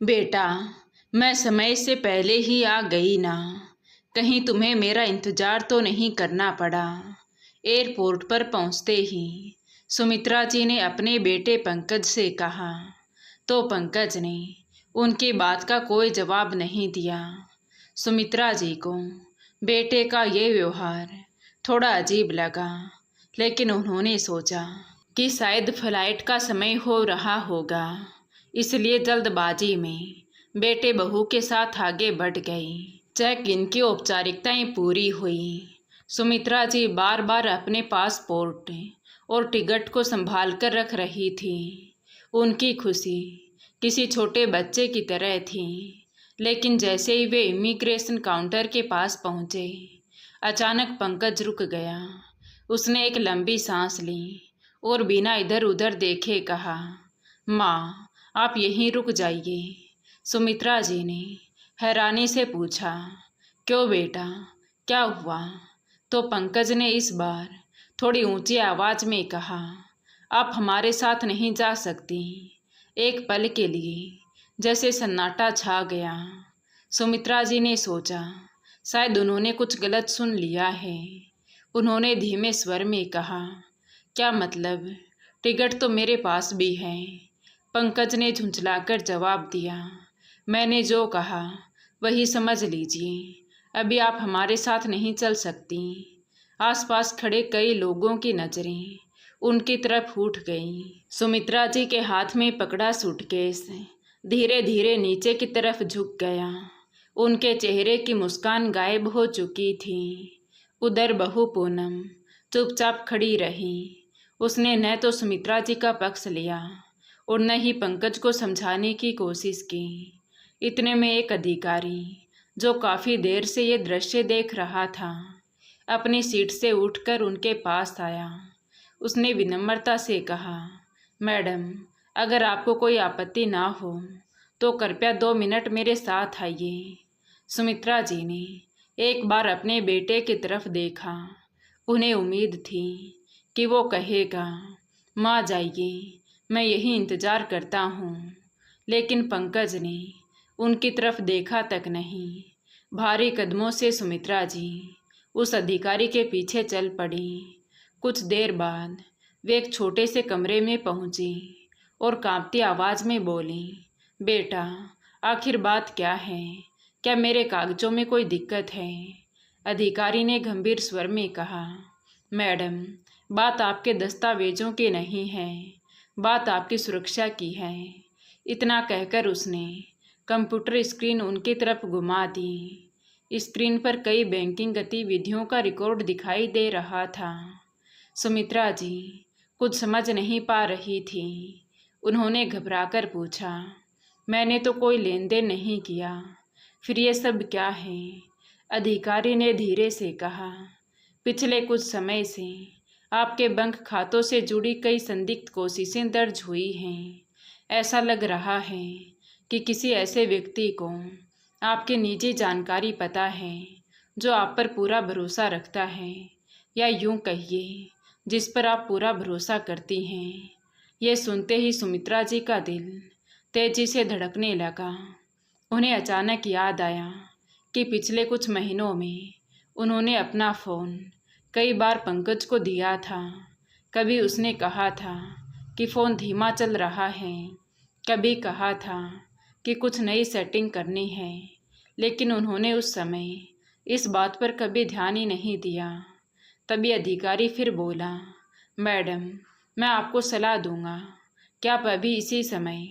बेटा, मैं समय से पहले ही आ गई ना। कहीं तुम्हें मेरा इंतजार तो नहीं करना पड़ा। एयरपोर्ट पर पहुंचते ही सुमित्रा जी ने अपने बेटे पंकज से कहा, तो पंकज ने उनकी बात का कोई जवाब नहीं दिया। सुमित्रा जी को बेटे का ये व्यवहार थोड़ा अजीब लगा, लेकिन उन्होंने सोचा कि शायद फ्लाइट का समय हो रहा होगा, इसलिए जल्दबाजी में बेटे बहू के साथ आगे बढ़ गई। चेक इन की औपचारिकताएं पूरी हुई। सुमित्रा जी बार बार अपने पासपोर्ट और टिकट को संभाल कर रख रही थी। उनकी खुशी किसी छोटे बच्चे की तरह थी, लेकिन जैसे ही वे इमिग्रेशन काउंटर के पास पहुंचे, अचानक पंकज रुक गया। उसने एक लंबी सांस ली और बिना इधर उधर देखे कहा, माँ, आप यहीं रुक जाइए। सुमित्रा जी ने हैरानी से पूछा, क्यों बेटा, क्या हुआ? तो पंकज ने इस बार थोड़ी ऊंची आवाज में कहा, आप हमारे साथ नहीं जा सकती। एक पल के लिए जैसे सन्नाटा छा गया। सुमित्रा जी ने सोचा, शायद उन्होंने कुछ गलत सुन लिया है। उन्होंने धीमे स्वर में कहा, क्या मतलब? टिकट तो मेरे पास भी है। पंकज ने झुंझलाकर जवाब दिया, मैंने जो कहा वही समझ लीजिए। अभी आप हमारे साथ नहीं चल सकती। आसपास खड़े कई लोगों की नज़रें उनकी तरफ उठ गईं। सुमित्रा जी के हाथ में पकड़ा सूटकेस धीरे धीरे नीचे की तरफ झुक गया। उनके चेहरे की मुस्कान गायब हो चुकी थी। उधर बहू पूनम चुपचाप खड़ी रही। उसने न तो सुमित्रा जी का पक्ष लिया और न ही पंकज को समझाने की कोशिश की। इतने में एक अधिकारी, जो काफ़ी देर से ये दृश्य देख रहा था, अपनी सीट से उठकर उनके पास आया। उसने विनम्रता से कहा, मैडम, अगर आपको कोई आपत्ति ना हो तो कृपया 2 मिनट मेरे साथ आइए। सुमित्रा जी ने एक बार अपने बेटे की तरफ देखा। उन्हें उम्मीद थी कि वो कहेगा, माँ जाइए, मैं यही इंतज़ार करता हूँ। लेकिन पंकज ने उनकी तरफ देखा तक नहीं। भारी कदमों से सुमित्रा जी उस अधिकारी के पीछे चल पड़ी। कुछ देर बाद वे एक छोटे से कमरे में पहुंची और कांपती आवाज़ में बोली, बेटा, आखिर बात क्या है? क्या मेरे कागजों में कोई दिक्कत है? अधिकारी ने गंभीर स्वर में कहा, मैडम, बात आपके दस्तावेजों की नहीं है, बात आपकी सुरक्षा की है। इतना कहकर उसने कंप्यूटर स्क्रीन उनकी तरफ घुमा दी। स्क्रीन पर कई बैंकिंग गतिविधियों का रिकॉर्ड दिखाई दे रहा था। सुमित्रा जी कुछ समझ नहीं पा रही थी। उन्होंने घबराकर पूछा, मैंने तो कोई लेन देन नहीं किया, फिर ये सब क्या है? अधिकारी ने धीरे से कहा, पिछले कुछ समय से आपके बैंक खातों से जुड़ी कई संदिग्ध कोशिशें दर्ज हुई हैं। ऐसा लग रहा है कि किसी ऐसे व्यक्ति को आपकी निजी जानकारी पता है जो आप पर पूरा भरोसा रखता है, या यूं कहिए जिस पर आप पूरा भरोसा करती हैं। ये सुनते ही सुमित्रा जी का दिल तेजी से धड़कने लगा। उन्हें अचानक याद आया कि पिछले कुछ महीनों में उन्होंने अपना फ़ोन कई बार पंकज को दिया था। कभी उसने कहा था कि फ़ोन धीमा चल रहा है, कभी कहा था कि कुछ नई सेटिंग करनी है, लेकिन उन्होंने उस समय इस बात पर कभी ध्यान ही नहीं दिया। तभी अधिकारी फिर बोला, मैडम, मैं आपको सलाह दूंगा कि आप अभी इसी समय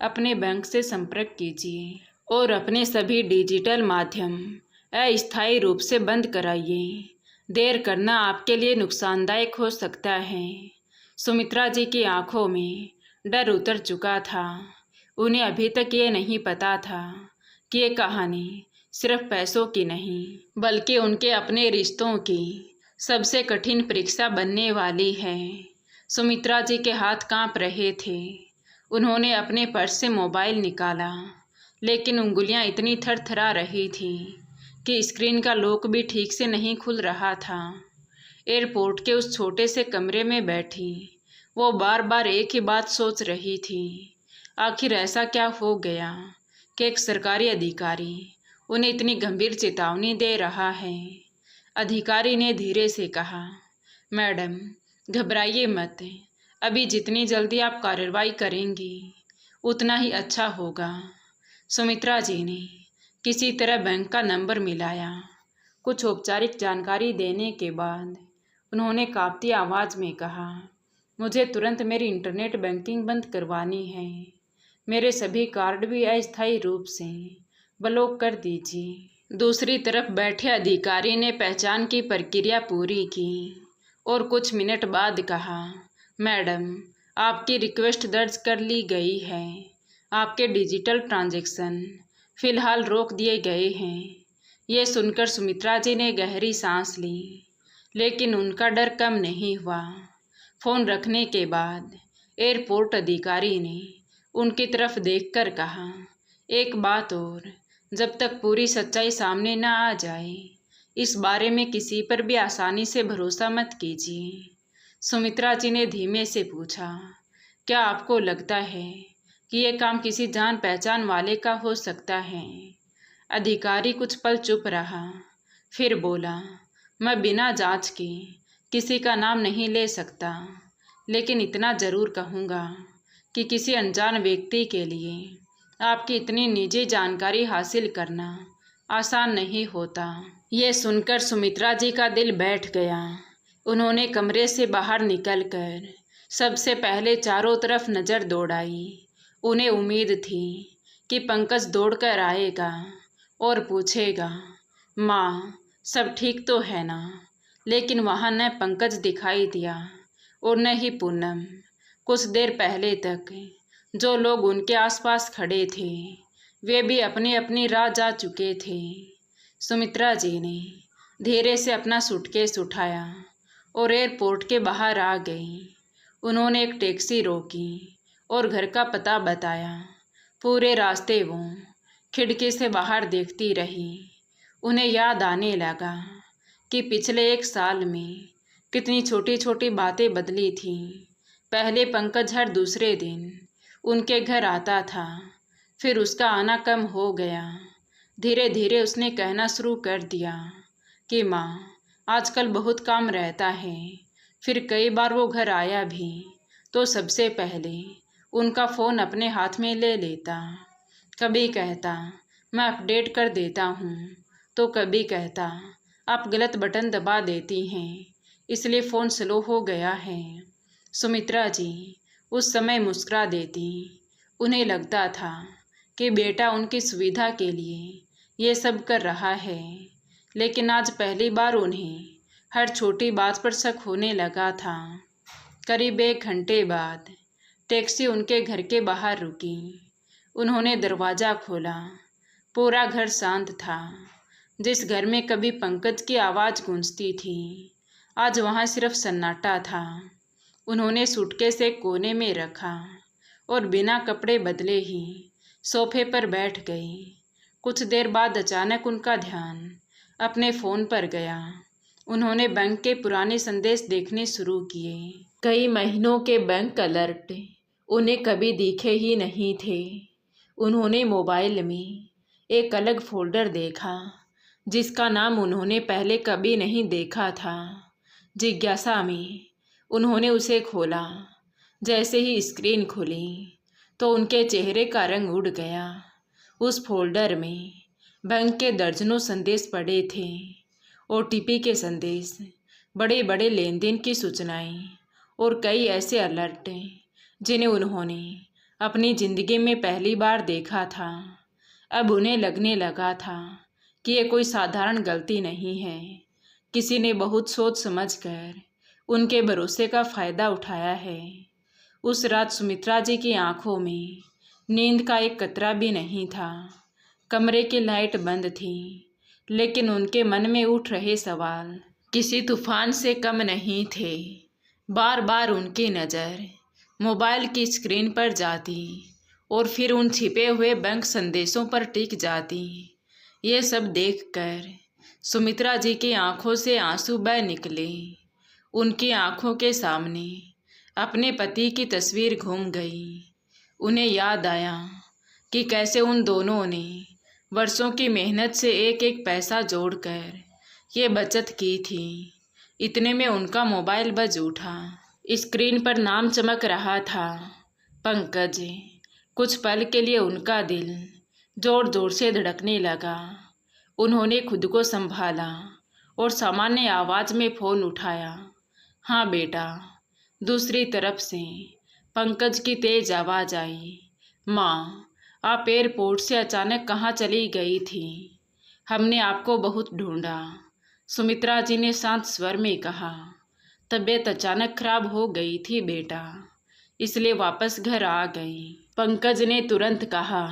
अपने बैंक से संपर्क कीजिए और अपने सभी डिजिटल माध्यम अस्थायी रूप से बंद कराइए। देर करना आपके लिए नुकसानदायक हो सकता है। सुमित्रा जी की आंखों में डर उतर चुका था। उन्हें अभी तक ये नहीं पता था कि ये कहानी सिर्फ पैसों की नहीं, बल्कि उनके अपने रिश्तों की सबसे कठिन परीक्षा बनने वाली है। सुमित्रा जी के हाथ कांप रहे थे। उन्होंने अपने पर्स से मोबाइल निकाला, लेकिन उंगलियां इतनी थरथरा रही थीं कि स्क्रीन का लॉक भी ठीक से नहीं खुल रहा था। एयरपोर्ट के उस छोटे से कमरे में बैठी वो बार बार एक ही बात सोच रही थी, आखिर ऐसा क्या हो गया कि एक सरकारी अधिकारी उन्हें इतनी गंभीर चेतावनी दे रहा है। अधिकारी ने धीरे से कहा, मैडम घबराइए मत, अभी जितनी जल्दी आप कार्रवाई करेंगी उतना ही अच्छा होगा। सुमित्रा जी ने किसी तरह बैंक का नंबर मिलाया। कुछ औपचारिक जानकारी देने के बाद उन्होंने कांपती आवाज़ में कहा, मुझे तुरंत मेरी इंटरनेट बैंकिंग बंद करवानी है। मेरे सभी कार्ड भी अस्थायी रूप से ब्लॉक कर दीजिए। दूसरी तरफ बैठे अधिकारी ने पहचान की प्रक्रिया पूरी की और कुछ मिनट बाद कहा, मैडम आपकी रिक्वेस्ट दर्ज कर ली गई है। आपके डिजिटल ट्रांजैक्शन फ़िलहाल रोक दिए गए हैं। ये सुनकर सुमित्रा जी ने गहरी सांस ली, लेकिन उनका डर कम नहीं हुआ। फ़ोन रखने के बाद एयरपोर्ट अधिकारी ने उनकी तरफ देखकर कहा, एक बात और, जब तक पूरी सच्चाई सामने न आ जाए इस बारे में किसी पर भी आसानी से भरोसा मत कीजिए। सुमित्रा जी ने धीमे से पूछा, क्या आपको लगता है कि ये काम किसी जान पहचान वाले का हो सकता है? अधिकारी कुछ पल चुप रहा, फिर बोला, मैं बिना जांच के किसी का नाम नहीं ले सकता, लेकिन इतना ज़रूर कहूँगा कि किसी अनजान व्यक्ति के लिए आपकी इतनी निजी जानकारी हासिल करना आसान नहीं होता। ये सुनकर सुमित्रा जी का दिल बैठ गया। उन्होंने कमरे से बाहर निकलकर सबसे पहले चारों तरफ नज़र दौड़ाई। उन्हें उम्मीद थी कि पंकज दौड़कर आएगा और पूछेगा, माँ सब ठीक तो है ना? लेकिन वहाँ न पंकज दिखाई दिया और न ही पूनम। कुछ देर पहले तक जो लोग उनके आसपास खड़े थे वे भी अपनी अपनी राह जा चुके थे। सुमित्रा जी ने धीरे से अपना सूटकेस उठाया और एयरपोर्ट के बाहर आ गई। उन्होंने एक टैक्सी रोकी और घर का पता बताया। पूरे रास्ते वो खिड़की से बाहर देखती रही। उन्हें याद आने लगा कि पिछले 1 साल में कितनी छोटी छोटी बातें बदली थीं। पहले पंकज हर दूसरे दिन उनके घर आता था, फिर उसका आना कम हो गया। धीरे धीरे उसने कहना शुरू कर दिया कि माँ आजकल बहुत काम रहता है। फिर कई बार वो घर आया भी तो सबसे पहले उनका फ़ोन अपने हाथ में ले लेता। कभी कहता, मैं अपडेट कर देता हूँ, तो कभी कहता, आप गलत बटन दबा देती हैं इसलिए फ़ोन स्लो हो गया है। सुमित्रा जी उस समय मुस्कुरा देती। उन्हें लगता था कि बेटा उनकी सुविधा के लिए ये सब कर रहा है, लेकिन आज पहली बार उन्हें हर छोटी बात पर शक होने लगा था। करीब 1 घंटे बाद टैक्सी उनके घर के बाहर रुकी। उन्होंने दरवाज़ा खोला। पूरा घर शांत था। जिस घर में कभी पंकज की आवाज़ गूंजती थी, आज वहाँ सिर्फ सन्नाटा था। उन्होंने सूटकेस एक कोने में रखा और बिना कपड़े बदले ही सोफे पर बैठ गई। कुछ देर बाद अचानक उनका ध्यान अपने फ़ोन पर गया। उन्होंने बैंक के पुराने संदेश देखने शुरू किए। कई महीनों के बैंक अलर्ट उन्हें कभी दिखे ही नहीं थे। उन्होंने मोबाइल में एक अलग फ़ोल्डर देखा जिसका नाम उन्होंने पहले कभी नहीं देखा था। जिज्ञासा में उन्होंने उसे खोला। जैसे ही स्क्रीन खुली तो उनके चेहरे का रंग उड़ गया। उस फोल्डर में बैंक के दर्जनों संदेश पड़े थे। OTP के संदेश, बड़े बड़े लेन देन की सूचनाएं और कई ऐसे अलर्ट जिन्हें उन्होंने अपनी ज़िंदगी में पहली बार देखा था। अब उन्हें लगने लगा था कि ये कोई साधारण गलती नहीं है। किसी ने बहुत सोच समझकर उनके भरोसे का फ़ायदा उठाया है। उस रात सुमित्रा जी की आंखों में नींद का एक कतरा भी नहीं था। कमरे की लाइट बंद थी, लेकिन उनके मन में उठ रहे सवाल किसी तूफान से कम नहीं थे। बार बार उनकी नज़र मोबाइल की स्क्रीन पर जाती और फिर उन छिपे हुए बैंक संदेशों पर टिक जाती। ये सब देखकर सुमित्रा जी की आंखों से आंसू बह निकले। उनकी आंखों के सामने अपने पति की तस्वीर घूम गई। उन्हें याद आया कि कैसे उन दोनों ने वर्षों की मेहनत से एक एक पैसा जोड़कर ये बचत की थी। इतने में उनका मोबाइल बज उठा। स्क्रीन पर नाम चमक रहा था, पंकज। कुछ पल के लिए उनका दिल जोर जोर से धड़कने लगा। उन्होंने खुद को संभाला और सामान्य आवाज में फ़ोन उठाया। हाँ बेटा। दूसरी तरफ से पंकज की तेज आवाज़ आई। माँ, आप एयरपोर्ट से अचानक कहाँ चली गई थी? हमने आपको बहुत ढूंढा। सुमित्रा जी ने शांत स्वर में कहा। तबीयत अचानक खराब हो गई थी बेटा, इसलिए वापस घर आ गई। पंकज ने तुरंत कहा,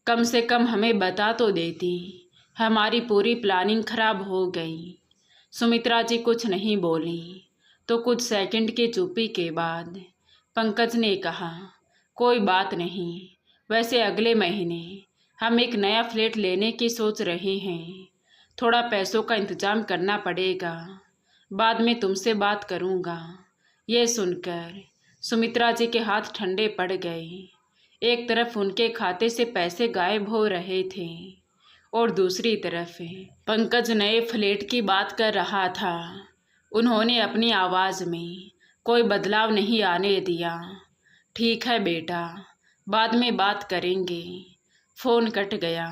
कम से कम हमें बता तो देती, हमारी पूरी प्लानिंग खराब हो गई। सुमित्रा जी कुछ नहीं बोली तो कुछ सेकंड की चुप्पी के बाद पंकज ने कहा, कोई बात नहीं, वैसे अगले महीने हम एक नया फ्लैट लेने की सोच रहे हैं। थोड़ा पैसों का इंतजाम करना पड़ेगा, बाद में तुमसे बात करूँगा। यह सुनकर सुमित्रा जी के हाथ ठंडे पड़ गए। एक तरफ उनके खाते से पैसे गायब हो रहे थे और दूसरी तरफ पंकज नए फ्लैट की बात कर रहा था। उन्होंने अपनी आवाज़ में कोई बदलाव नहीं आने दिया। ठीक है बेटा, बाद में बात करेंगे। फ़ोन कट गया।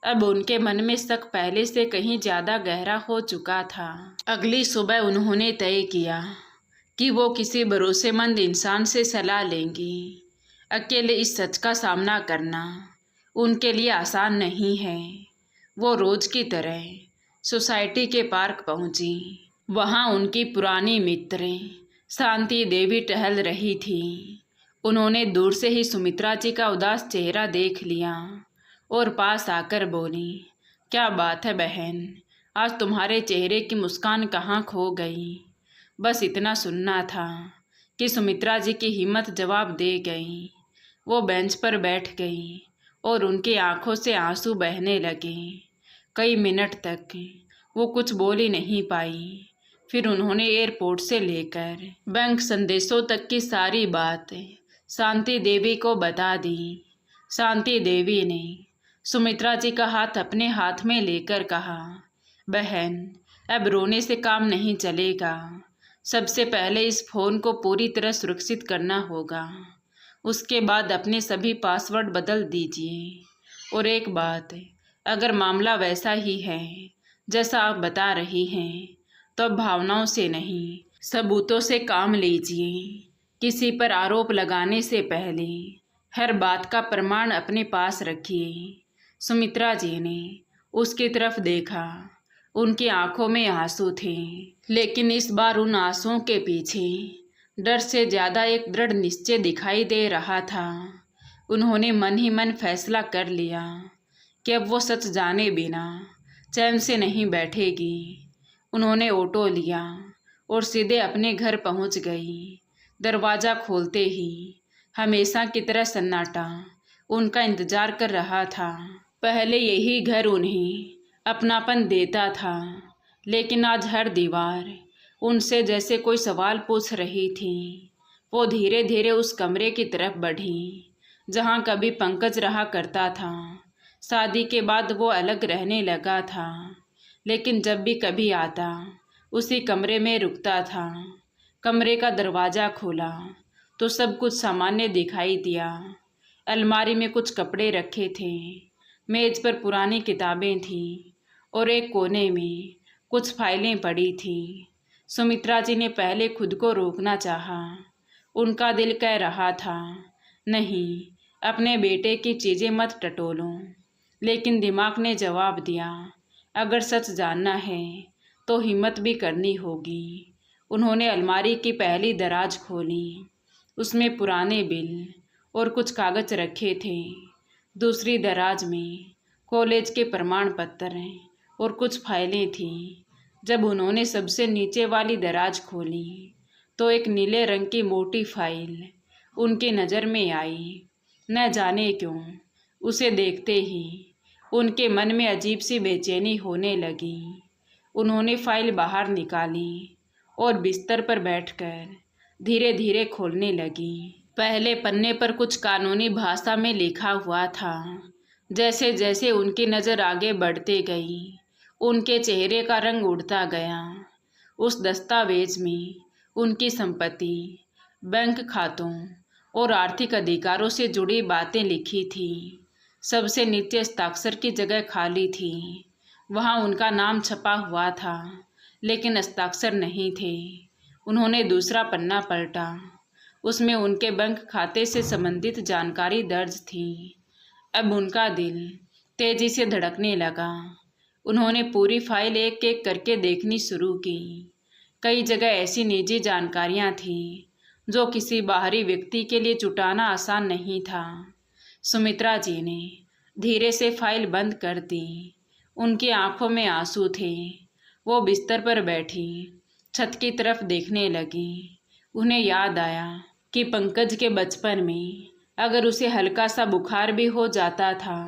अब उनके मन में शक पहले से कहीं ज़्यादा गहरा हो चुका था। अगली सुबह उन्होंने तय किया कि वो किसी भरोसेमंद इंसान से सलाह लेंगी। अकेले इस सच का सामना करना उनके लिए आसान नहीं है। वो रोज़ की तरह सोसाइटी के पार्क पहुंची। वहां उनकी पुरानी मित्र शांति देवी टहल रही थी। उन्होंने दूर से ही सुमित्रा जी का उदास चेहरा देख लिया और पास आकर बोली, क्या बात है बहन, आज तुम्हारे चेहरे की मुस्कान कहाँ खो गई? बस इतना सुनना था कि सुमित्रा जी की हिम्मत जवाब दे गई। वो बेंच पर बैठ गई और उनकी आंखों से आंसू बहने लगे। कई मिनट तक वो कुछ बोल ही नहीं पाई। फिर उन्होंने एयरपोर्ट से लेकर बैंक संदेशों तक की सारी बात शांति देवी को बता दी। शांति देवी ने सुमित्रा जी का हाथ अपने हाथ में लेकर कहा, बहन, अब रोने से काम नहीं चलेगा। सबसे पहले इस फ़ोन को पूरी तरह सुरक्षित करना होगा। उसके बाद अपने सभी पासवर्ड बदल दीजिए। और एक बात, अगर मामला वैसा ही है जैसा आप बता रही हैं, तो अब भावनाओं से नहीं, सबूतों से काम लीजिए। किसी पर आरोप लगाने से पहले हर बात का प्रमाण अपने पास रखिए। सुमित्रा जी ने उसकी तरफ देखा। उनकी आंखों में आंसू थे, लेकिन इस बार उन आंसुओं के पीछे डर से ज़्यादा एक दृढ़ निश्चय दिखाई दे रहा था। उन्होंने मन ही मन फैसला कर लिया कि अब वो सच जाने बिना चैन से नहीं बैठेगी। उन्होंने ऑटो लिया और सीधे अपने घर पहुंच गई। दरवाज़ा खोलते ही हमेशा की तरह सन्नाटा उनका इंतज़ार कर रहा था। पहले यही घर उन्हें अपनापन देता था, लेकिन आज हर दीवार उनसे जैसे कोई सवाल पूछ रही थी। वो धीरे धीरे उस कमरे की तरफ बढ़ी जहाँ कभी पंकज रहा करता था। शादी के बाद वो अलग रहने लगा था, लेकिन जब भी कभी आता उसी कमरे में रुकता था। कमरे का दरवाज़ा खोला तो सब कुछ सामान्य दिखाई दिया। अलमारी में कुछ कपड़े रखे थे, मेज़ पर पुरानी किताबें थीं और एक कोने में कुछ फाइलें पड़ी थीं। सुमित्रा जी ने पहले खुद को रोकना चाहा। उनका दिल कह रहा था, नहीं, अपने बेटे की चीज़ें मत टटोलो, लेकिन दिमाग ने जवाब दिया, अगर सच जानना है तो हिम्मत भी करनी होगी। उन्होंने अलमारी की पहली दराज खोली। उसमें पुराने बिल और कुछ कागज़ रखे थे। दूसरी दराज में कॉलेज के प्रमाण पत्र और कुछ फाइलें थीं। जब उन्होंने सबसे नीचे वाली दराज खोली तो एक नीले रंग की मोटी फाइल उनकी नज़र में आई। न जाने क्यों उसे देखते ही उनके मन में अजीब सी बेचैनी होने लगी। उन्होंने फाइल बाहर निकाली और बिस्तर पर बैठकर धीरे धीरे खोलने लगी। पहले पन्ने पर कुछ कानूनी भाषा में लिखा हुआ था। जैसे जैसे उनकी नज़र आगे बढ़ती गई, उनके चेहरे का रंग उड़ता गया। उस दस्तावेज में उनकी संपत्ति, बैंक खातों और आर्थिक अधिकारों से जुड़ी बातें लिखी थी। सबसे नीचे हस्ताक्षर की जगह खाली थी। वहाँ उनका नाम छपा हुआ था, लेकिन हस्ताक्षर नहीं थे। उन्होंने दूसरा पन्ना पलटा। उसमें उनके बैंक खाते से संबंधित जानकारी दर्ज थी। अब उनका दिल तेजी से धड़कने लगा। उन्होंने पूरी फाइल एक एक करके देखनी शुरू की। कई जगह ऐसी निजी जानकारियां थीं जो किसी बाहरी व्यक्ति के लिए जुटाना आसान नहीं था। सुमित्रा जी ने धीरे से फाइल बंद कर दी। उनकी आंखों में आंसू थे। वो बिस्तर पर बैठी छत की तरफ देखने लगी। उन्हें याद आया कि पंकज के बचपन में अगर उसे हल्का सा बुखार भी हो जाता था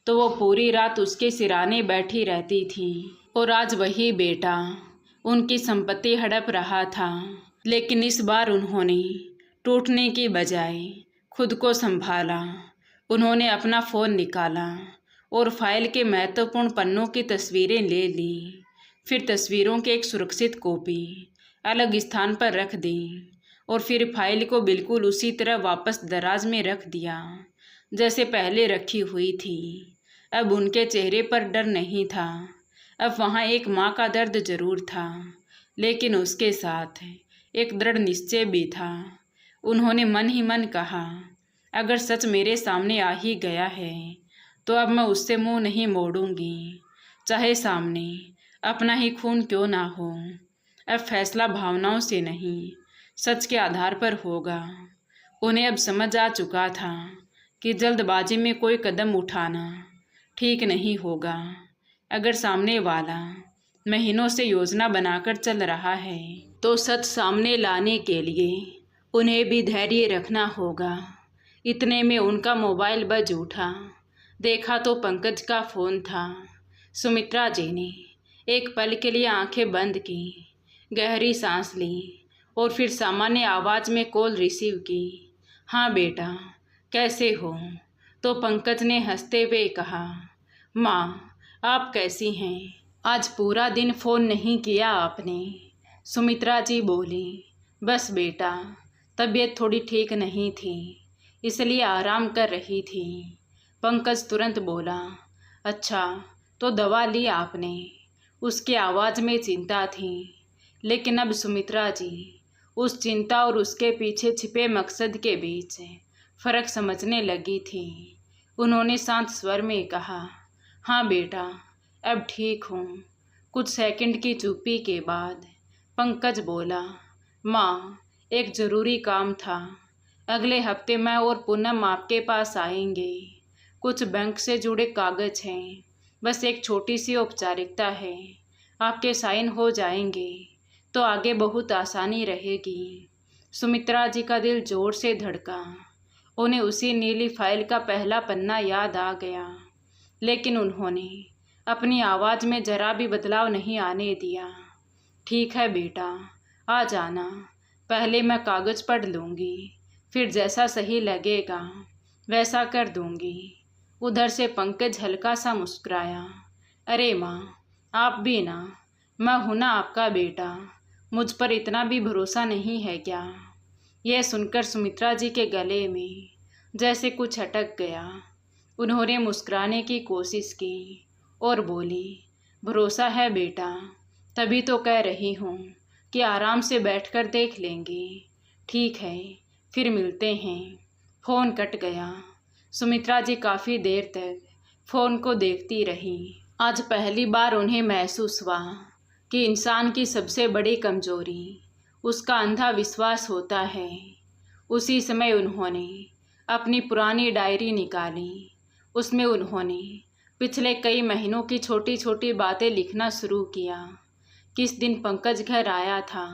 तो वो पूरी रात उसके सिराने बैठी रहती थी। और आज वही बेटा उनकी संपत्ति हड़प रहा था। लेकिन इस बार उन्होंने टूटने की बजाय खुद को संभाला। उन्होंने अपना फ़ोन निकाला और फाइल के महत्वपूर्ण पन्नों की तस्वीरें ले ली। फिर तस्वीरों की एक सुरक्षित कॉपी अलग स्थान पर रख दी और फिर फाइल को बिल्कुल उसी तरह वापस दराज में रख दिया जैसे पहले रखी हुई थी। अब उनके चेहरे पर डर नहीं था। अब वहाँ एक माँ का दर्द जरूर था, लेकिन उसके साथ एक दृढ़ निश्चय भी था। उन्होंने मन ही मन कहा, अगर सच मेरे सामने आ ही गया है तो अब मैं उससे मुंह नहीं मोड़ूंगी, चाहे सामने अपना ही खून क्यों ना हो। अब फैसला भावनाओं से नहीं, सच के आधार पर होगा। उन्हें अब समझ आ चुका था कि जल्दबाजी में कोई कदम उठाना ठीक नहीं होगा। अगर सामने वाला महीनों से योजना बनाकर चल रहा है तो सच सामने लाने के लिए उन्हें भी धैर्य रखना होगा। इतने में उनका मोबाइल बज उठा। देखा तो पंकज का फ़ोन था। सुमित्रा जी ने एक पल के लिए आंखें बंद की, गहरी सांस ली और फिर सामान्य आवाज़ में कॉल रिसीव की। हाँ बेटा, कैसे हो? तो पंकज ने हंसते हुए कहा, माँ आप कैसी हैं? आज पूरा दिन फ़ोन नहीं किया आपने। सुमित्रा जी बोली, बस बेटा, तबीयत थोड़ी ठीक नहीं थी, इसलिए आराम कर रही थी। पंकज तुरंत बोला, अच्छा तो दवा ली आपने? उसकी आवाज़ में चिंता थी। लेकिन अब सुमित्रा जी उस चिंता और उसके पीछे छिपे मकसद के बीच फ़र्क समझने लगी थी। उन्होंने शांत स्वर में कहा, हाँ बेटा, अब ठीक हूँ। कुछ सेकंड की चुप्पी के बाद पंकज बोला, माँ एक ज़रूरी काम था। अगले हफ्ते मैं और पूनम आपके पास आएंगे। कुछ बैंक से जुड़े कागज़ हैं, बस एक छोटी सी औपचारिकता है। आपके साइन हो जाएंगे तो आगे बहुत आसानी रहेगी। सुमित्रा जी का दिल जोर से धड़का। उन्हें उसी नीली फाइल का पहला पन्ना याद आ गया, लेकिन उन्होंने अपनी आवाज़ में जरा भी बदलाव नहीं आने दिया। ठीक है बेटा, आ जाना। पहले मैं कागज़ पढ़ लूँगी, फिर जैसा सही लगेगा वैसा कर दूँगी। उधर से पंकज हल्का सा मुस्कुराया। अरे माँ, आप भी ना, मैं हूँ ना आपका बेटा, मुझ पर इतना भी भरोसा नहीं है क्या? यह सुनकर सुमित्रा जी के गले में जैसे कुछ अटक गया। उन्होंने मुस्कुराने की कोशिश की और बोली, भरोसा है बेटा, तभी तो कह रही हूँ कि आराम से बैठकर देख लेंगे। ठीक है, फिर मिलते हैं। फ़ोन कट गया। सुमित्रा जी काफ़ी देर तक फ़ोन को देखती रही। आज पहली बार उन्हें महसूस हुआ कि इंसान की सबसे बड़ी कमज़ोरी उसका अंधा विश्वास होता है। उसी समय उन्होंने अपनी पुरानी डायरी निकाली। उसमें उन्होंने पिछले कई महीनों की छोटी छोटी बातें लिखना शुरू किया। किस दिन पंकज घर आया था,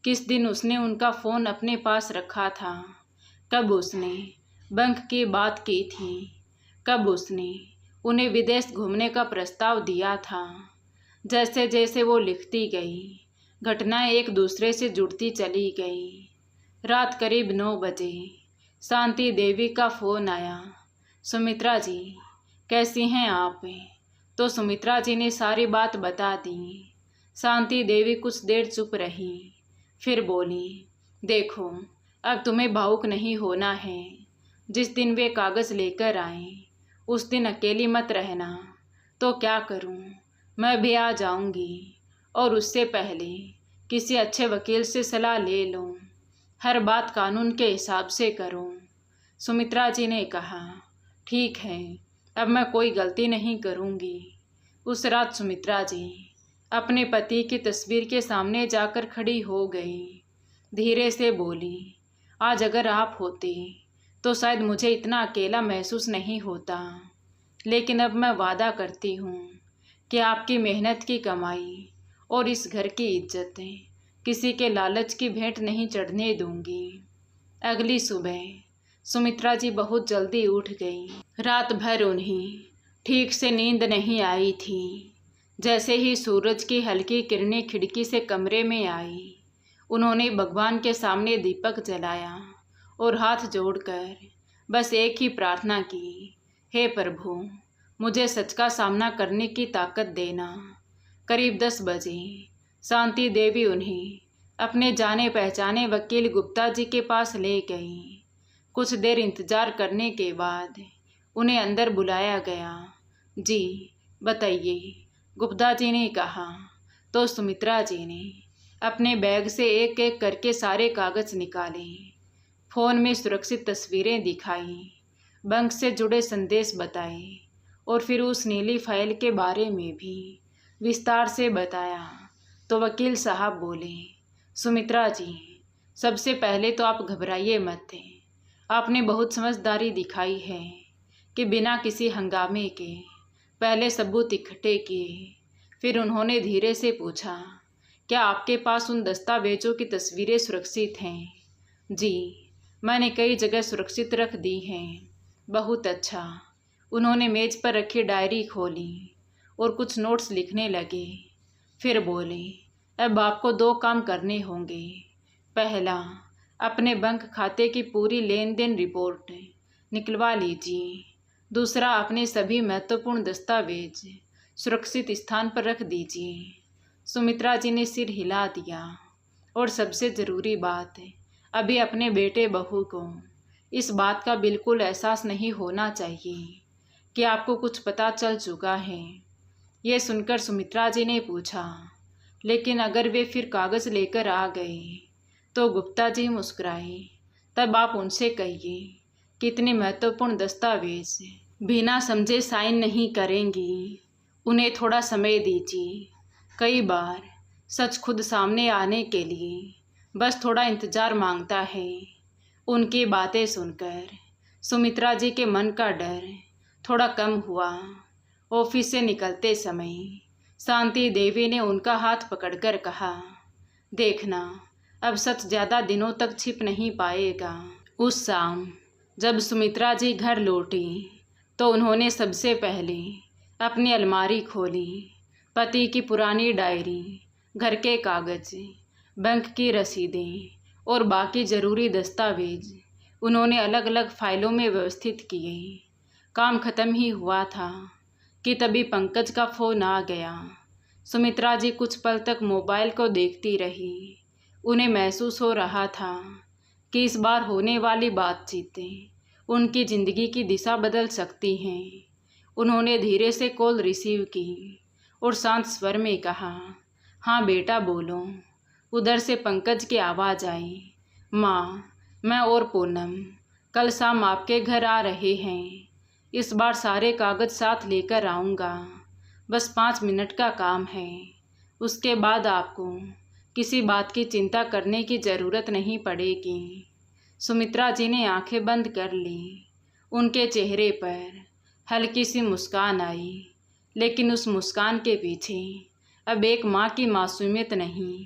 किस दिन उसने उनका फ़ोन अपने पास रखा था, कब उसने बैंक की बात की थी, कब उसने उन्हें विदेश घूमने का प्रस्ताव दिया था। जैसे जैसे वो लिखती गई, घटनाएं एक दूसरे से जुड़ती चली गई। रात करीब 9 बजे शांति देवी का फ़ोन आया। सुमित्रा जी, कैसी हैं आप? तो सुमित्रा जी ने सारी बात बता दी। शांति देवी कुछ देर चुप रही, फिर बोली, देखो, अब तुम्हें भावुक नहीं होना है। जिस दिन वे कागज़ लेकर आए उस दिन अकेली मत रहना। तो क्या करूं, मैं भी आ जाऊंगी, और उससे पहले किसी अच्छे वकील से सलाह ले लूं। हर बात कानून के हिसाब से करूं। सुमित्रा जी ने कहा, ठीक है, अब मैं कोई गलती नहीं करूंगी। उस रात सुमित्रा जी अपने पति की तस्वीर के सामने जाकर खड़ी हो गई। धीरे से बोली, आज अगर आप होते तो शायद मुझे इतना अकेला महसूस नहीं होता। लेकिन अब मैं वादा करती हूँ कि आपकी मेहनत की कमाई और इस घर की इज्जत किसी के लालच की भेंट नहीं चढ़ने दूंगी। अगली सुबह सुमित्रा जी बहुत जल्दी उठ गई। रात भर उन्हें ठीक से नींद नहीं आई थी। जैसे ही सूरज की हल्की किरणें खिड़की से कमरे में आई, उन्होंने भगवान के सामने दीपक जलाया और हाथ जोड़कर बस एक ही प्रार्थना की, हे प्रभु, मुझे सच का सामना करने की ताकत देना। करीब 10 बजे शांति देवी उन्हें अपने जाने पहचाने वकील गुप्ता जी के पास ले गई। कुछ देर इंतजार करने के बाद उन्हें अंदर बुलाया गया। जी बताइए, गुप्ता जी ने कहा। तो सुमित्रा जी ने अपने बैग से एक एक करके सारे कागज़ निकाले, फ़ोन में सुरक्षित तस्वीरें दिखाई, बैंक से जुड़े संदेश बताए और फिर उस नीली फाइल के बारे में भी विस्तार से बताया। तो वकील साहब बोले, सुमित्रा जी, सबसे पहले तो आप घबराइए मत। आपने बहुत समझदारी दिखाई है कि बिना किसी हंगामे के पहले सबूत इकट्ठे किए। फिर उन्होंने धीरे से पूछा, क्या आपके पास उन दस्तावेजों की तस्वीरें सुरक्षित हैं? जी, मैंने कई जगह सुरक्षित रख दी हैं। बहुत अच्छा। उन्होंने मेज़ पर रखी डायरी खोली और कुछ नोट्स लिखने लगे। फिर बोले, अब आपको 2 काम करने होंगे। पहला, अपने बैंक खाते की पूरी लेन देन रिपोर्ट निकलवा लीजिए। दूसरा, अपने सभी महत्वपूर्ण दस्तावेज सुरक्षित स्थान पर रख दीजिए। सुमित्रा जी ने सिर हिला दिया। और सबसे ज़रूरी बात, अभी अपने बेटे बहू को इस बात का बिल्कुल एहसास नहीं होना चाहिए कि आपको कुछ पता चल चुका है। ये सुनकर सुमित्रा जी ने पूछा, लेकिन अगर वे फिर कागज़ लेकर आ गए? तो गुप्ता जी मुस्कुराए। तब आप उनसे कहिए कि इतने महत्वपूर्ण दस्तावेज बिना समझे साइन नहीं करेंगी। उन्हें थोड़ा समय दीजिए। कई बार सच खुद सामने आने के लिए बस थोड़ा इंतज़ार मांगता है। उनकी बातें सुनकर सुमित्रा जी के मन का डर थोड़ा कम हुआ। ऑफिस से निकलते समय शांति देवी ने उनका हाथ पकड़कर कहा, देखना, अब सच ज़्यादा दिनों तक छिप नहीं पाएगा। उस शाम जब सुमित्रा जी घर लौटी तो उन्होंने सबसे पहले अपनी अलमारी खोली। पति की पुरानी डायरी, घर के कागज़, बैंक की रसीदें और बाकी ज़रूरी दस्तावेज उन्होंने अलग अलग फाइलों में व्यवस्थित किए। काम ख़त्म ही हुआ था कि तभी पंकज का फ़ोन आ गया। सुमित्रा जी कुछ पल तक मोबाइल को देखती रही। उन्हें महसूस हो रहा था कि इस बार होने वाली बातचीतें उनकी ज़िंदगी की दिशा बदल सकती हैं। उन्होंने धीरे से कॉल रिसीव की और शांत स्वर में कहा, हाँ बेटा बोलो। उधर से पंकज की आवाज़ आई, माँ, मैं और पूनम कल शाम आपके घर आ रहे हैं। इस बार सारे कागज़ साथ लेकर आऊँगा। बस 5 मिनट का काम है। उसके बाद आपको किसी बात की चिंता करने की ज़रूरत नहीं पड़ेगी। सुमित्रा जी ने आंखें बंद कर लीं। उनके चेहरे पर हल्की सी मुस्कान आई, लेकिन उस मुस्कान के पीछे अब एक माँ की मासूमियत नहीं,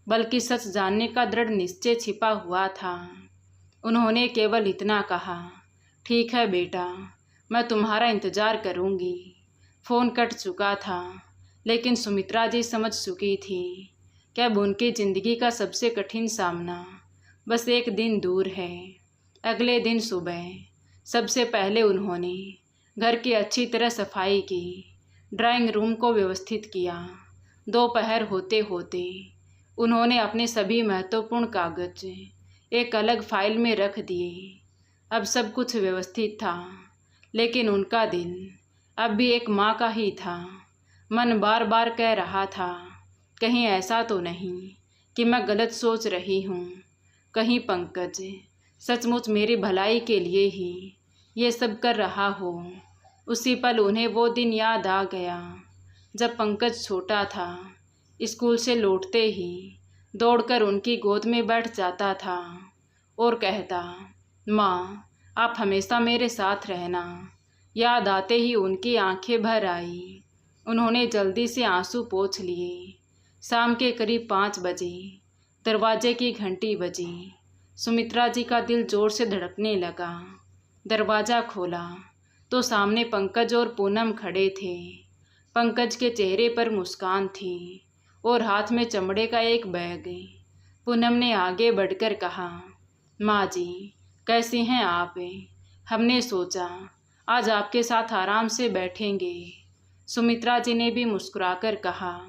बल्कि सच जानने का दृढ़ निश्चय छिपा हुआ था। उन्होंने केवल इतना कहा, ठीक है बेटा, मैं तुम्हारा इंतज़ार करूँगी। फ़ोन कट चुका था, लेकिन सुमित्रा जी समझ चुकी थी कि अब उनकी ज़िंदगी का सबसे कठिन सामना बस एक दिन दूर है। अगले दिन सुबह सबसे पहले उन्होंने घर की अच्छी तरह सफाई की, ड्राइंग रूम को व्यवस्थित किया। दोपहर होते होते उन्होंने अपने सभी महत्वपूर्ण कागज एक अलग फाइल में रख दिए। अब सब कुछ व्यवस्थित था, लेकिन उनका दिल अब भी एक माँ का ही था। मन बार बार कह रहा था, कहीं ऐसा तो नहीं कि मैं गलत सोच रही हूँ, कहीं पंकज सचमुच मेरी भलाई के लिए ही ये सब कर रहा हो। उसी पल उन्हें वो दिन याद आ गया जब पंकज छोटा था। स्कूल से लौटते ही दौड़कर उनकी गोद में बैठ जाता था और कहता, माँ आप हमेशा मेरे साथ रहना। याद आते ही उनकी आंखें भर आई। उन्होंने जल्दी से आंसू पोंछ लिए। शाम के करीब 5 बजे दरवाजे की घंटी बजी। सुमित्रा जी का दिल जोर से धड़कने लगा। दरवाज़ा खोला तो सामने पंकज और पूनम खड़े थे। पंकज के चेहरे पर मुस्कान थी और हाथ में चमड़े का एक बैग। पूनम ने आगे बढ़कर कहा, माँ जी कैसी हैं आप? हमने सोचा आज आपके साथ आराम से बैठेंगे। सुमित्रा जी ने भी मुस्कुराकर कहा,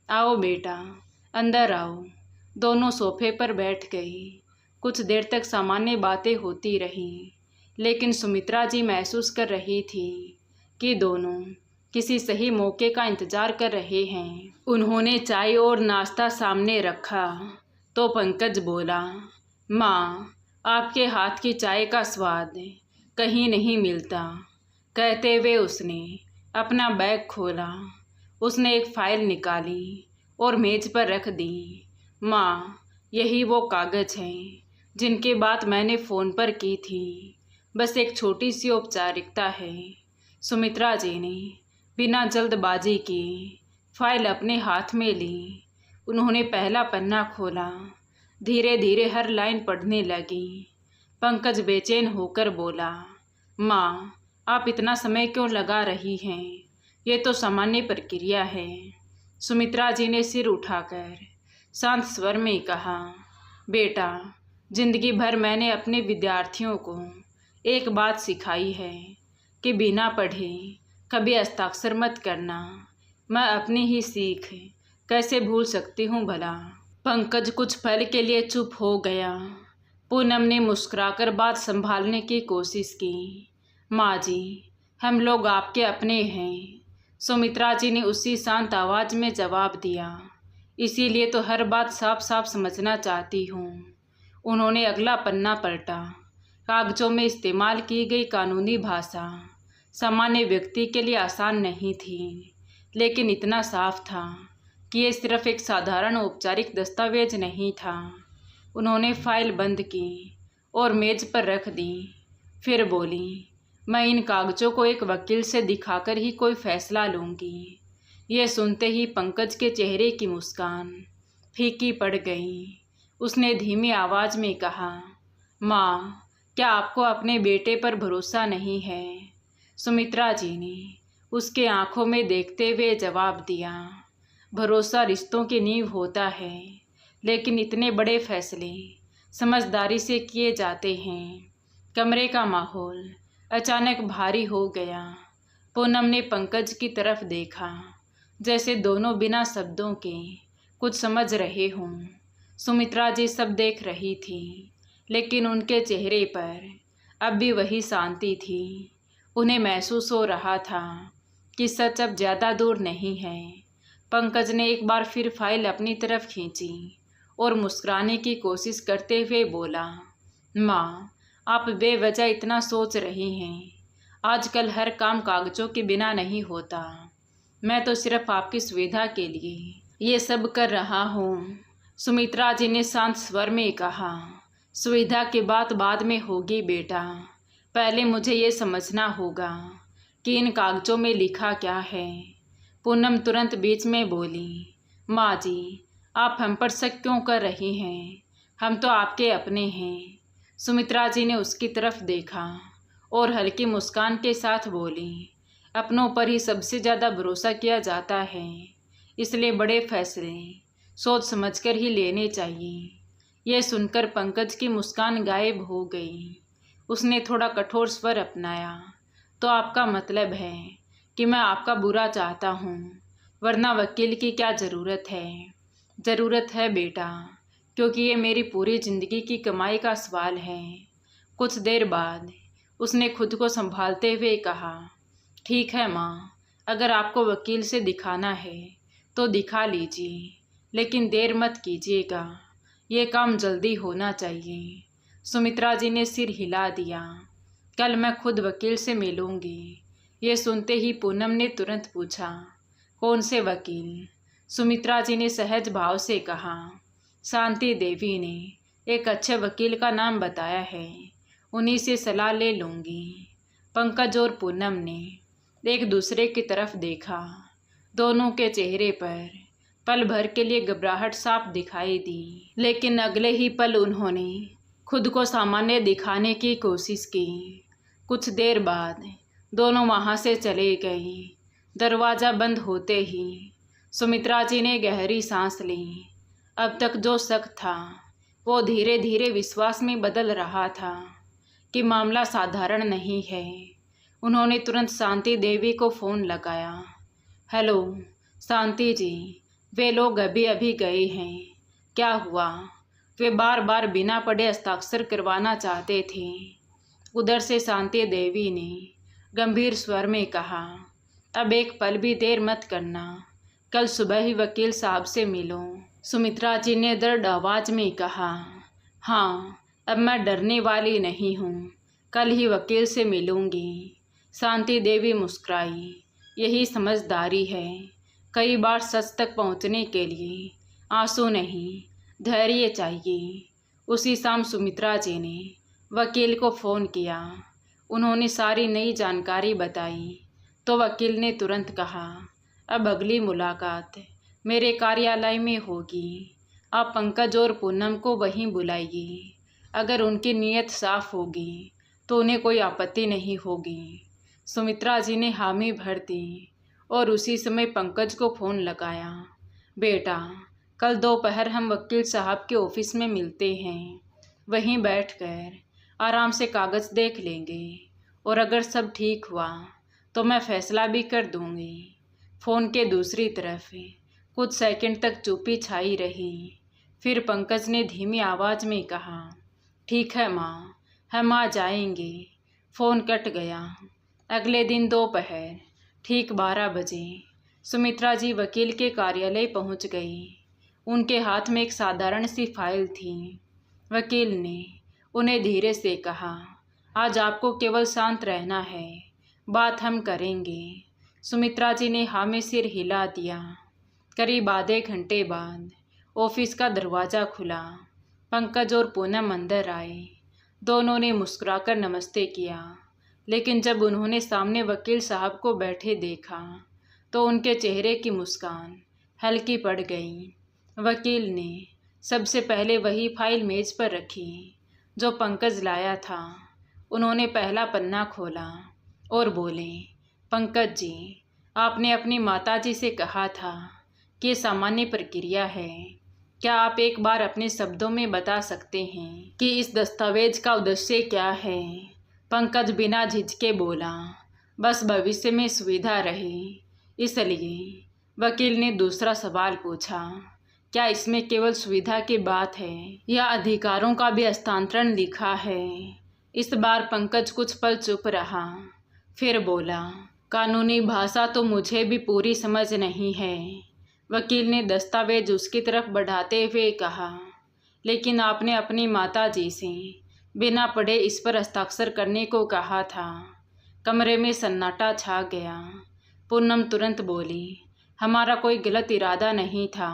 आओ बेटा अंदर आओ। दोनों सोफे पर बैठ गई। कुछ देर तक सामान्य बातें होती रहीं, लेकिन सुमित्रा जी महसूस कर रही थी कि दोनों किसी सही मौके का इंतजार कर रहे हैं। उन्होंने चाय और नाश्ता सामने रखा तो पंकज बोला, माँ आपके हाथ की चाय का स्वाद कहीं नहीं मिलता। कहते हुए उसने अपना बैग खोला। उसने एक फाइल निकाली और मेज पर रख दी। माँ यही वो कागज़ हैं जिनकी बात मैंने फ़ोन पर की थी। बस एक छोटी सी औपचारिकता है। सुमित्रा जी ने बिना जल्दबाजी की फाइल अपने हाथ में ली। उन्होंने पहला पन्ना खोला। धीरे धीरे हर लाइन पढ़ने लगी। पंकज बेचैन होकर बोला, माँ आप इतना समय क्यों लगा रही हैं? ये तो सामान्य प्रक्रिया है। सुमित्रा जी ने सिर उठाकर शांत स्वर में कहा, बेटा जिंदगी भर मैंने अपने विद्यार्थियों को एक बात सिखाई है कि बिना पढ़े कभी हस्ताक्षर मत करना। मैं अपनी ही सीख कैसे भूल सकती हूँ भला। पंकज कुछ पल के लिए चुप हो गया। पूनम ने मुस्कुराकर बात संभालने की कोशिश की, माँ जी हम लोग आपके अपने हैं। सुमित्रा जी ने उसी शांत आवाज़ में जवाब दिया, इसीलिए तो हर बात साफ साफ समझना चाहती हूँ। उन्होंने अगला पन्ना पलटा। कागजों में इस्तेमाल की गई कानूनी भाषा सामान्य व्यक्ति के लिए आसान नहीं थी, लेकिन इतना साफ था कि ये सिर्फ एक साधारण औपचारिक दस्तावेज नहीं था। उन्होंने फाइल बंद की और मेज पर रख दी। फिर बोली, मैं इन कागजों को एक वकील से दिखाकर ही कोई फैसला लूँगी। ये सुनते ही पंकज के चेहरे की मुस्कान फीकी पड़ गई। उसने धीमी आवाज़ में कहा, माँ क्या आपको अपने बेटे पर भरोसा नहीं है? सुमित्रा जी ने उसके आंखों में देखते हुए जवाब दिया, भरोसा रिश्तों की नींव होता है, लेकिन इतने बड़े फैसले समझदारी से किए जाते हैं। कमरे का माहौल अचानक भारी हो गया। पूनम ने पंकज की तरफ देखा, जैसे दोनों बिना शब्दों के कुछ समझ रहे हों। सुमित्रा जी सब देख रही थी, लेकिन उनके चेहरे पर अब भी वही शांति थी। उन्हें महसूस हो रहा था कि सच अब ज़्यादा दूर नहीं है। पंकज ने एक बार फिर फाइल अपनी तरफ खींची और मुस्कुराने की कोशिश करते हुए बोला, माँ आप बेवजह इतना सोच रही हैं। आजकल हर काम कागजों के बिना नहीं होता। मैं तो सिर्फ आपकी सुविधा के लिए ये सब कर रहा हूँ। सुमित्रा जी ने शांत स्वर में कहा, सुविधा की बात बाद में होगी बेटा, पहले मुझे ये समझना होगा कि इन कागजों में लिखा क्या है। पूनम तुरंत बीच में बोली, माँ जी आप हम पर शक क्यों कर रही हैं? हम तो आपके अपने हैं। सुमित्रा जी ने उसकी तरफ देखा और हल्की मुस्कान के साथ बोली, अपनों पर ही सबसे ज़्यादा भरोसा किया जाता है, इसलिए बड़े फैसले सोच समझकर ही लेने चाहिए। यह सुनकर पंकज की मुस्कान गायब हो गई। उसने थोड़ा कठोर स्वर अपनाया। तो आपका मतलब है कि मैं आपका बुरा चाहता हूँ, वरना वकील की क्या ज़रूरत है? ज़रूरत है बेटा, क्योंकि ये मेरी पूरी ज़िंदगी की कमाई का सवाल है। कुछ देर बाद उसने खुद को संभालते हुए कहा, ठीक है माँ, अगर आपको वकील से दिखाना है तो दिखा लीजिए, लेकिन देर मत कीजिएगा, ये काम जल्दी होना चाहिए। सुमित्रा जी ने सिर हिला दिया। कल मैं खुद वकील से मिलूंगी। ये सुनते ही पूनम ने तुरंत पूछा, कौन से वकील? सुमित्रा जी ने सहज भाव से कहा, शांति देवी ने एक अच्छे वकील का नाम बताया है, उन्हीं से सलाह ले लूँगी। पंकज और पूनम ने एक दूसरे की तरफ देखा। दोनों के चेहरे पर पल भर के लिए घबराहट साफ दिखाई दी, लेकिन अगले ही पल उन्होंने खुद को सामान्य दिखाने की कोशिश की। कुछ देर बाद दोनों वहाँ से चले गए। दरवाज़ा बंद होते ही सुमित्रा जी ने गहरी सांस ली। अब तक जो शक था वो धीरे धीरे विश्वास में बदल रहा था कि मामला साधारण नहीं है। उन्होंने तुरंत शांति देवी को फ़ोन लगाया। हेलो शांति जी, वे लोग अभी अभी गए हैं। क्या हुआ? वे बार बार बिना पढ़े हस्ताक्षर करवाना चाहते थे। उधर से शांति देवी ने गंभीर स्वर में कहा, अब एक पल भी देर मत करना, कल सुबह ही वकील साहब से मिलो। सुमित्रा जी ने दृढ़ आवाज़ में कहा, हाँ, अब मैं डरने वाली नहीं हूँ, कल ही वकील से मिलूँगी। शांति देवी मुस्कुराई, यही समझदारी है। कई बार सच तक पहुँचने के लिए आंसू नहीं, धैर्य चाहिए। उसी शाम सुमित्रा जी ने वकील को फ़ोन किया। उन्होंने सारी नई जानकारी बताई तो वकील ने तुरंत कहा, अब अगली मुलाकात मेरे कार्यालय में होगी। आप पंकज और पूनम को वहीं बुलाइए। अगर उनकी नीयत साफ होगी तो उन्हें कोई आपत्ति नहीं होगी। सुमित्रा जी ने हामी भर दी और उसी समय पंकज को फ़ोन लगाया। बेटा, कल दोपहर हम वकील साहब के ऑफिस में मिलते हैं। वहीं बैठकर आराम से कागज़ देख लेंगे और अगर सब ठीक हुआ तो मैं फ़ैसला भी कर दूंगी। फ़ोन के दूसरी तरफ कुछ सेकंड तक चुप्पी छाई रही। फिर पंकज ने धीमी आवाज़ में कहा, ठीक है माँ, हम आ जाएंगे। फ़ोन कट गया। अगले दिन दोपहर ठीक 12 बजे सुमित्रा जी वकील के कार्यालय पहुंच गई। उनके हाथ में एक साधारण सी फाइल थी। वकील ने उन्हें धीरे से कहा, आज आपको केवल शांत रहना है, बात हम करेंगे। सुमित्रा जी ने हाँ में सिर हिला दिया। करीब आधे घंटे बाद ऑफिस का दरवाज़ा खुला। पंकज और पूनम अंदर आए। दोनों ने मुस्कुराकर नमस्ते किया, लेकिन जब उन्होंने सामने वकील साहब को बैठे देखा तो उनके चेहरे की मुस्कान हल्की पड़ गई। वकील ने सबसे पहले वही फाइल मेज़ पर रखी जो पंकज लाया था। उन्होंने पहला पन्ना खोला और बोले, पंकज जी, आपने अपनी माताजी से कहा था कि ये सामान्य प्रक्रिया है। क्या आप एक बार अपने शब्दों में बता सकते हैं कि इस दस्तावेज का उद्देश्य क्या है? पंकज बिना झिझके बोला, बस भविष्य में सुविधा रहे इसलिए। वकील ने दूसरा सवाल पूछा, क्या इसमें केवल सुविधा की बात है या अधिकारों का भी हस्तांतरण लिखा है? इस बार पंकज कुछ पल चुप रहा, फिर बोला, कानूनी भाषा तो मुझे भी पूरी समझ नहीं है। वकील ने दस्तावेज उसकी तरफ बढ़ाते हुए कहा, लेकिन आपने अपनी माताजी से बिना पढ़े इस पर हस्ताक्षर करने को कहा था। कमरे में सन्नाटा छा गया। पूनम तुरंत बोली, हमारा कोई गलत इरादा नहीं था।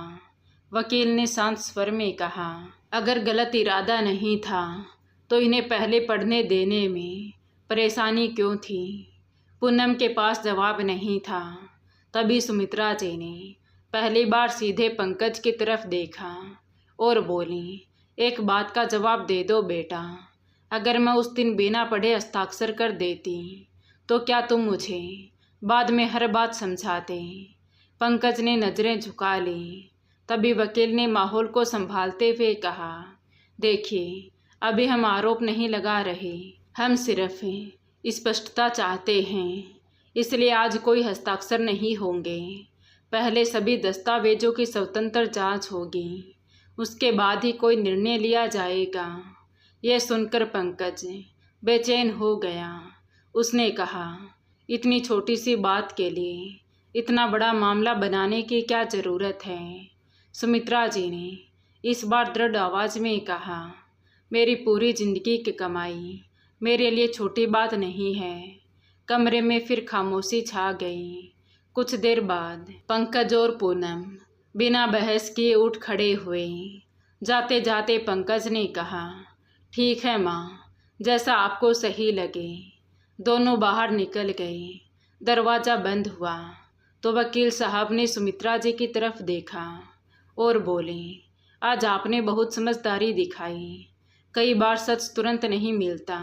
वकील ने शांत स्वर में कहा, अगर गलत इरादा नहीं था तो इन्हें पहले पढ़ने देने में परेशानी क्यों थी? पूनम के पास जवाब नहीं था। तभी सुमित्रा जी ने पहली बार सीधे पंकज की तरफ देखा और बोली, एक बात का जवाब दे दो बेटा, अगर मैं उस दिन बिना पढ़े हस्ताक्षर कर देती तो क्या तुम मुझे बाद में हर बात समझाते? पंकज ने नज़रें झुका ली। तभी वकील ने माहौल को संभालते हुए कहा, देखिए, अभी हम आरोप नहीं लगा रहे, हम सिर्फ स्पष्टता चाहते हैं, इसलिए आज कोई हस्ताक्षर नहीं होंगे। पहले सभी दस्तावेजों की स्वतंत्र जांच होगी, उसके बाद ही कोई निर्णय लिया जाएगा। यह सुनकर पंकज बेचैन हो गया। उसने कहा, इतनी छोटी सी बात के लिए इतना बड़ा मामला बनाने की क्या ज़रूरत है? सुमित्रा जी ने इस बार दृढ़ आवाज़ में कहा, मेरी पूरी जिंदगी की कमाई मेरे लिए छोटी बात नहीं है। कमरे में फिर खामोशी छा गई। कुछ देर बाद पंकज और पूनम बिना बहस किए उठ खड़े हुए। जाते जाते पंकज ने कहा, ठीक है माँ, जैसा आपको सही लगे। दोनों बाहर निकल गए। दरवाज़ा बंद हुआ तो वकील साहब ने सुमित्रा जी की तरफ देखा और बोले, आज आपने बहुत समझदारी दिखाई। कई बार सच तुरंत नहीं मिलता,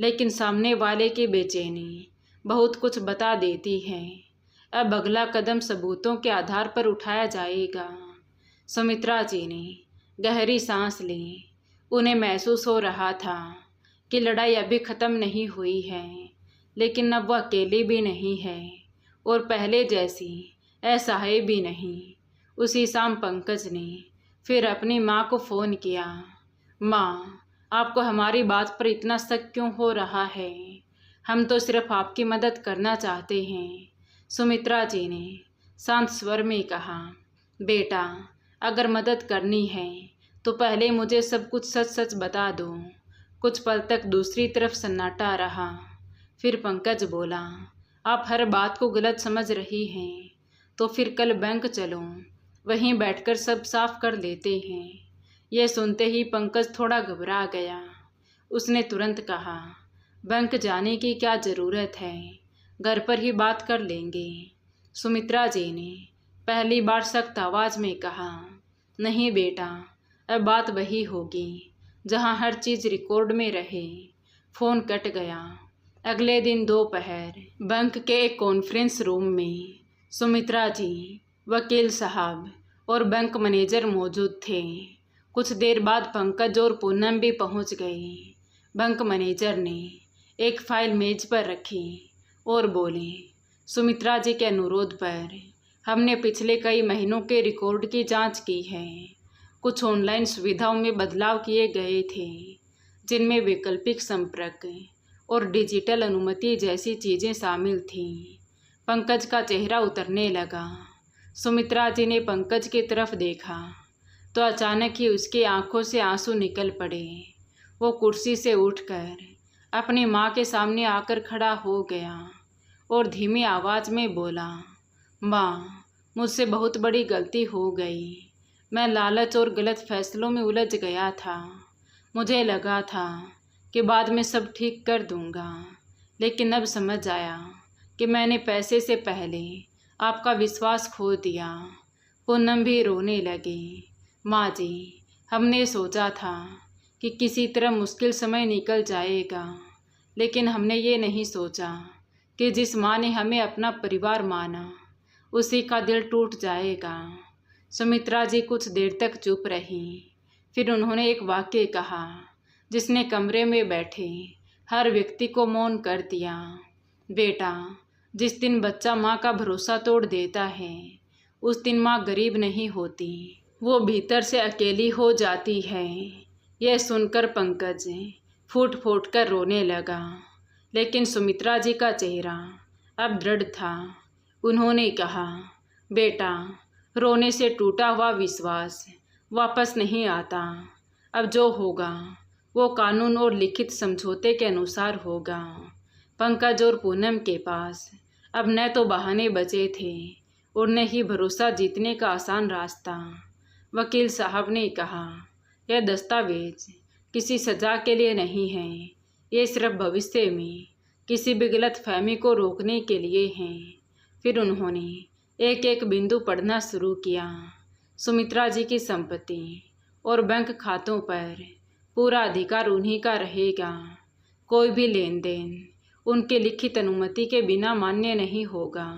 लेकिन सामने वाले की बेचैनी बहुत कुछ बता देती है। अब अगला कदम सबूतों के आधार पर उठाया जाएगा। सुमित्रा जी ने गहरी सांस ली। उन्हें महसूस हो रहा था कि लड़ाई अभी ख़त्म नहीं हुई है, लेकिन अब वह अकेली भी नहीं है और पहले जैसी असहाय भी नहीं। उसी शाम पंकज ने फिर अपनी माँ को फ़ोन किया। माँ, आपको हमारी बात पर इतना शक क्यों हो रहा है? हम तो सिर्फ आपकी मदद करना चाहते हैं। सुमित्रा जी ने शांत स्वर में कहा, बेटा, अगर मदद करनी है तो पहले मुझे सब कुछ सच सच बता दो। कुछ पल तक दूसरी तरफ सन्नाटा रहा। फिर पंकज बोला, आप हर बात को गलत समझ रही हैं, तो फिर कल बैंक चलो, वहीं बैठकर सब साफ कर लेते हैं। यह सुनते ही पंकज थोड़ा घबरा गया। उसने तुरंत कहा, बैंक जाने की क्या ज़रूरत है, घर पर ही बात कर लेंगे। सुमित्रा जी ने पहली बार सख्त आवाज़ में कहा, नहीं बेटा, अब बात वही होगी जहां हर चीज़ रिकॉर्ड में रहे। फ़ोन कट गया। अगले दिन दोपहर बैंक के एक कॉन्फ्रेंस रूम में सुमित्रा जी, वकील साहब और बैंक मैनेजर मौजूद थे। कुछ देर बाद पंकज और पूनम भी पहुंच गए। बैंक मैनेजर ने एक फाइल मेज पर रखी और बोले, सुमित्रा जी के अनुरोध पर हमने पिछले कई महीनों के रिकॉर्ड की जांच की है। कुछ ऑनलाइन सुविधाओं में बदलाव किए गए थे, जिनमें वैकल्पिक संपर्क और डिजिटल अनुमति जैसी चीज़ें शामिल थीं। पंकज का चेहरा उतरने लगा। सुमित्रा जी ने पंकज की तरफ देखा तो अचानक ही उसकी आंखों से आंसू निकल पड़े। वो कुर्सी से उठकर अपनी माँ के सामने आकर खड़ा हो गया और धीमी आवाज़ में बोला, माँ, मुझसे बहुत बड़ी गलती हो गई। मैं लालच और गलत फैसलों में उलझ गया था। मुझे लगा था कि बाद में सब ठीक कर दूंगा, लेकिन अब समझ आया कि मैंने पैसे से पहले आपका विश्वास खो दिया। पूनम भी रोने लगी। माँ जी, हमने सोचा था कि किसी तरह मुश्किल समय निकल जाएगा, लेकिन हमने ये नहीं सोचा कि जिस माँ ने हमें अपना परिवार माना, उसी का दिल टूट जाएगा। सुमित्रा जी कुछ देर तक चुप रही। फिर उन्होंने एक वाक्य कहा जिसने कमरे में बैठे हर व्यक्ति को मौन कर दिया। बेटा, जिस दिन बच्चा माँ का भरोसा तोड़ देता है, उस दिन माँ गरीब नहीं होती, वो भीतर से अकेली हो जाती है। यह सुनकर पंकज फूट फूट कर रोने लगा, लेकिन सुमित्रा जी का चेहरा अब दृढ़ था। उन्होंने कहा, बेटा, रोने से टूटा हुआ विश्वास वापस नहीं आता। अब जो होगा वो कानून और लिखित समझौते के अनुसार होगा। पंकज और पूनम के पास अब न तो बहाने बचे थे और न ही भरोसा जीतने का आसान रास्ता। वकील साहब ने कहा, यह दस्तावेज किसी सज़ा के लिए नहीं है, ये सिर्फ भविष्य में किसी भी गलत फहमी को रोकने के लिए हैं। फिर उन्होंने एक एक बिंदु पढ़ना शुरू किया। सुमित्रा जी की संपत्ति और बैंक खातों पर पूरा अधिकार उन्हीं का रहेगा। कोई भी लेन देन उनके लिखित अनुमति के बिना मान्य नहीं होगा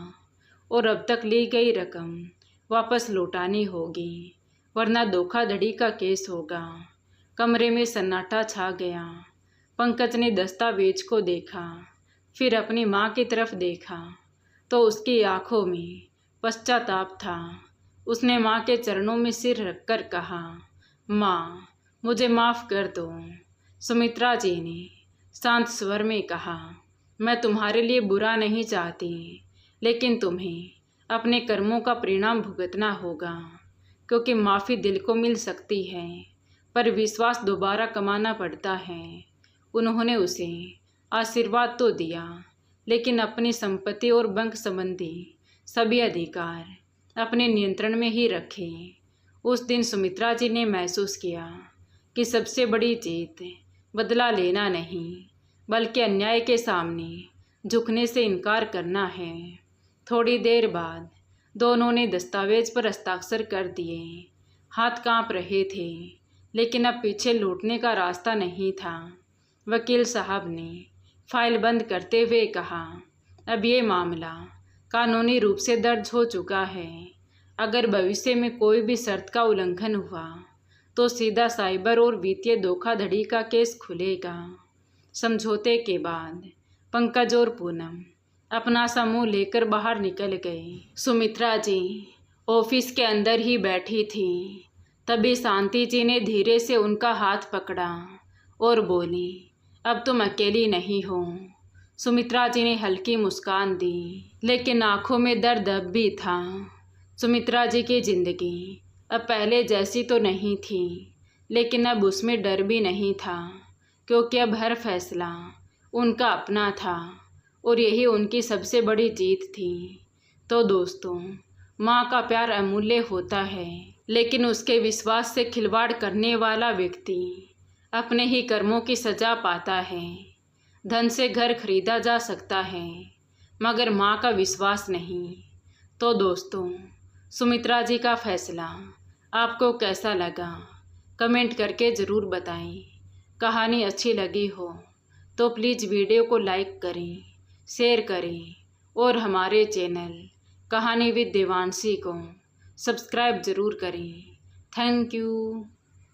और अब तक ली गई रकम वापस लौटानी होगी, वरना धोखाधड़ी का केस होगा। कमरे में सन्नाटा छा गया। पंकज ने दस्तावेज को देखा, फिर अपनी माँ की तरफ देखा तो उसकी आंखों में पश्चाताप था। उसने माँ के चरणों में सिर रखकर कहा, माँ, मुझे माफ़ कर दो। सुमित्रा जी ने शांत स्वर में कहा, मैं तुम्हारे लिए बुरा नहीं चाहती, लेकिन तुम्हें अपने कर्मों का परिणाम भुगतना होगा, क्योंकि माफ़ी दिल को मिल सकती है पर विश्वास दोबारा कमाना पड़ता है। उन्होंने उसे आशीर्वाद तो दिया, लेकिन अपनी संपत्ति और बैंक संबंधी सभी अधिकार अपने नियंत्रण में ही रखे। उस दिन सुमित्रा जी ने महसूस किया कि सबसे बड़ी जीत बदला लेना नहीं, बल्कि अन्याय के सामने झुकने से इनकार करना है। थोड़ी देर बाद दोनों ने दस्तावेज पर हस्ताक्षर कर दिए। हाथ कांप रहे थे, लेकिन अब पीछे लौटने का रास्ता नहीं था। वकील साहब ने फाइल बंद करते हुए कहा, अब ये मामला कानूनी रूप से दर्ज हो चुका है। अगर भविष्य में कोई भी शर्त का उल्लंघन हुआ तो सीधा साइबर और वित्तीय धोखाधड़ी का केस खुलेगा। समझौते के बाद पंकज और पूनम अपना समूह लेकर बाहर निकल गए। सुमित्रा जी ऑफिस के अंदर ही बैठी थी। तभी शांति जी ने धीरे से उनका हाथ पकड़ा और बोली, अब तुम अकेली नहीं हो। सुमित्रा जी ने हल्की मुस्कान दी, लेकिन आंखों में दर्द अब भी था। सुमित्रा जी की जिंदगी अब पहले जैसी तो नहीं थी, लेकिन अब उसमें डर भी नहीं था, क्योंकि अब हर फैसला उनका अपना था और यही उनकी सबसे बड़ी जीत थी। तो दोस्तों, माँ का प्यार अमूल्य होता है, लेकिन उसके विश्वास से खिलवाड़ करने वाला व्यक्ति अपने ही कर्मों की सजा पाता है। धन से घर खरीदा जा सकता है, मगर माँ का विश्वास नहीं। तो दोस्तों, सुमित्रा जी का फैसला आपको कैसा लगा, कमेंट करके ज़रूर बताएं। कहानी अच्छी लगी हो तो प्लीज़ वीडियो को लाइक करें, शेयर करें और हमारे चैनल कहानी विद देवांशी को सब्सक्राइब ज़रूर करें। Thank you.